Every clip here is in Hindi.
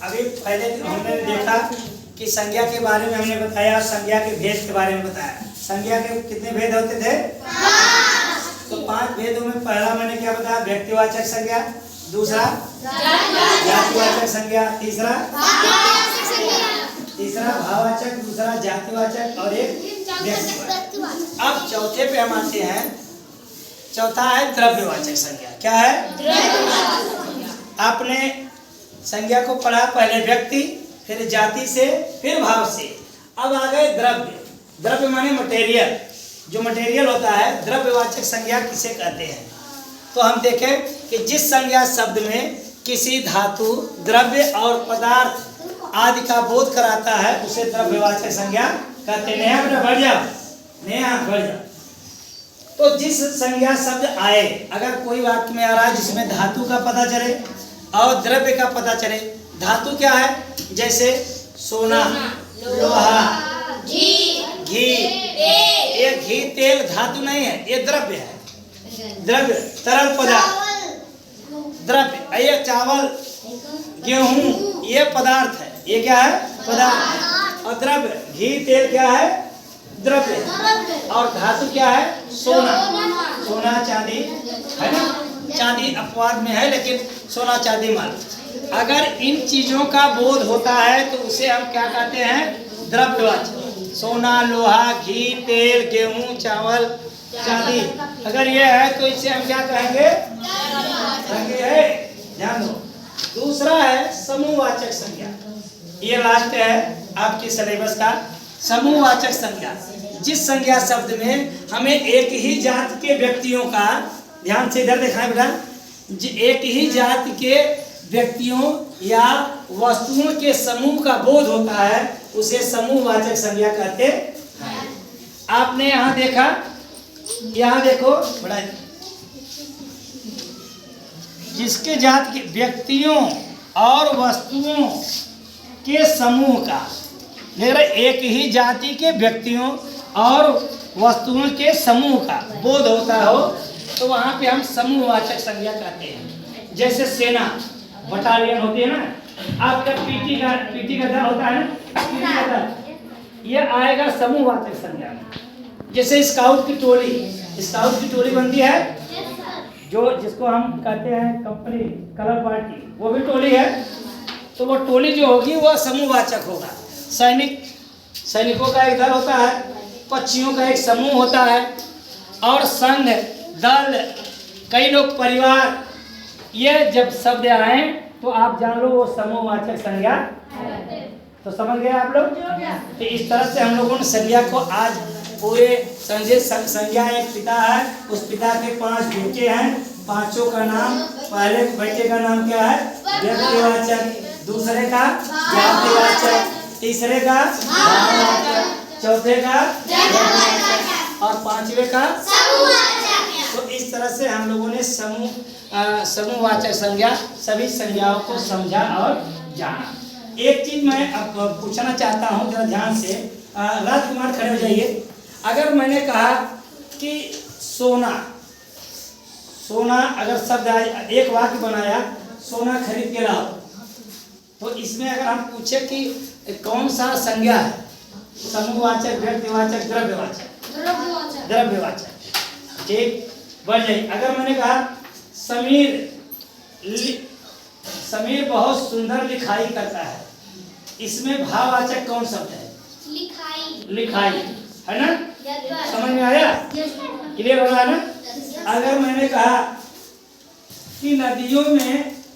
अभी पहले हमने देखा कि संज्ञा के बारे में हमने बताया, संज्ञा के भेद के बारे में बताया। संज्ञा के कितने भेद होते थे? 5। तो 5 भेदों में पहला मैंने क्या बताया? व्यक्तिवाचक संज्ञा, दूसरा जातिवाचक संज्ञा, तीसरा भाववाचक, दूसरा जातिवाचक और एक व्यक्तिवाचक। अब चौथे पे हम आते हैं। चौथा है द्रव्यवाचक संज्ञा। क्या है? आपने संज्ञा को पढ़ा, पहले व्यक्ति, फिर जाति से, फिर भाव से। अब आ गए द्रव्य। द्रव्य माने मटेरियल। जो मटेरियल होता है, द्रव्यवाचक संज्ञा किसे कहते हैं? तो हम देखें कि जिस संज्ञा शब्द में किसी धातु, द्रव्य और पदार्थ आदि का बोध कराता है उसे द्रव्यवाचक संज्ञा कहते हैं। नेहा बेटा बढ़ जाओ, नेहा बढ़ जाओ। तो जिस संज्ञा शब्द आए, अगर कोई वाक्य में आ रहा है जिसमें धातु का पता चले और द्रव्य का पता चले। धातु क्या है? जैसे सोना, लोहा, घी। ये घी तेल धातु नहीं है, ये द्रव्य है। द्रव्य तरल पदार्थ द्रव्य। ये चावल, गेहूं, ये पदार्थ है। ये क्या है? पदार्थ। और द्रव्य घी तेल क्या है? द्रव्य। और धातु क्या है? सोना। सोना चांदी है ना? चांदी अपवाद में है, लेकिन सोना चांदी मान। अगर इन चीजों का बोध होता है तो उसे हम क्या कहते हैं? द्रव्यवाचक। सोना, लोहा, घी, तेल, गेहूं, चावल, चांदी, अगर ये है तो इसे हम क्या कहेंगे? ध्यान दो। दूसरा है समूहवाचक संज्ञा। ये लास्ट है आपकी सिलेबस का। समूहवाचक संज्ञा, जिस संज्ञा शब्द में हमें एक ही जाति के व्यक्तियों का, ध्यान से इधर दिखाएं बेटा, एक ही जाति के व्यक्तियों या वस्तुओं के समूह का बोध होता है उसे समूहवाचक संज्ञा कहते हैं। आपने यहाँ देखा, यहाँ देखो बड़ा, जिसके जात के व्यक्तियों और वस्तुओं के समूह का, एक ही जाति के व्यक्तियों और वस्तुओं के समूह का बोध होता हो तो वहां पे हम समूहवाचक संज्ञा कहते हैं। जैसे सेना, बटालियन होती है ना, आपका पीटी का दल होता है ना, पीटी का दल, ये आएगा समूहवाचक संज्ञा में। जैसे स्काउट की टोली बनती है, जो जिसको हम कहते हैं कंपनी, कलर पार्टी, वो भी टोली है। तो वो टोली जो होगी वो समूहवाचक होगा। सैनिकों का एक दल होता है, पक्षियों का एक समूह होता है, और संघ, दल, कई लोग, परिवार, ये जब शब्द आए तो आप जान लो वो समूहवाचक संज्ञा। तो समझ गए आप लोग? तो इस तरह से हम लोगों ने संज्ञा को आज पूरे समझे। संज्ञा एक पिता है, उस पिता के 5 बेटे हैं, पांचों का नाम, पहले बेटे का नाम क्या है? व्यक्तिवाचक, दूसरे का जातिवाचक, तीसरे का भाववाचक, चौथे का और 5वें का। तो इस तरह से हम लोगों ने समूहवाचक संज्ञा, सभी संज्ञाओं को समझा और जाना। एक चीज मैं अब पूछना चाहता हूँ, जरा ध्यान से। राजकुमार खड़े हो जाइए। अगर मैंने कहा कि सोना, अगर शब्द एक वाक्य बनाया, सोना खरीद के लाओ, तो इसमें अगर हम पूछे कि कौन सा संज्ञा है? समूहवाचक, व्यक्तिवाचक, द्रव्यवाचक। ठीक, बढ़ जाइए। अगर मैंने कहा समीर बहुत सुंदर लिखाई करता है, इसमें भाववाचक कौन शब्द है? लिखाई है ना? समझ में आया? क्लियर हो रहा है ना? अगर मैंने कहा कि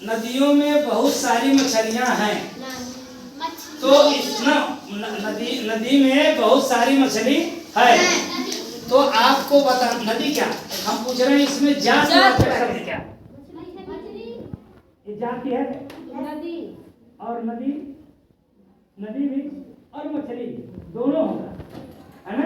नदियों में बहुत सारी मछलियां हैं, तो इतना नदी में बहुत सारी मछली है, तो आपको बता, नदी क्या? हम पूछ रहे हैं इसमें जातिवाचक शब्द क्या? ये जाति है, नदी और नदी भी और मछली दोनों होगा, है ना?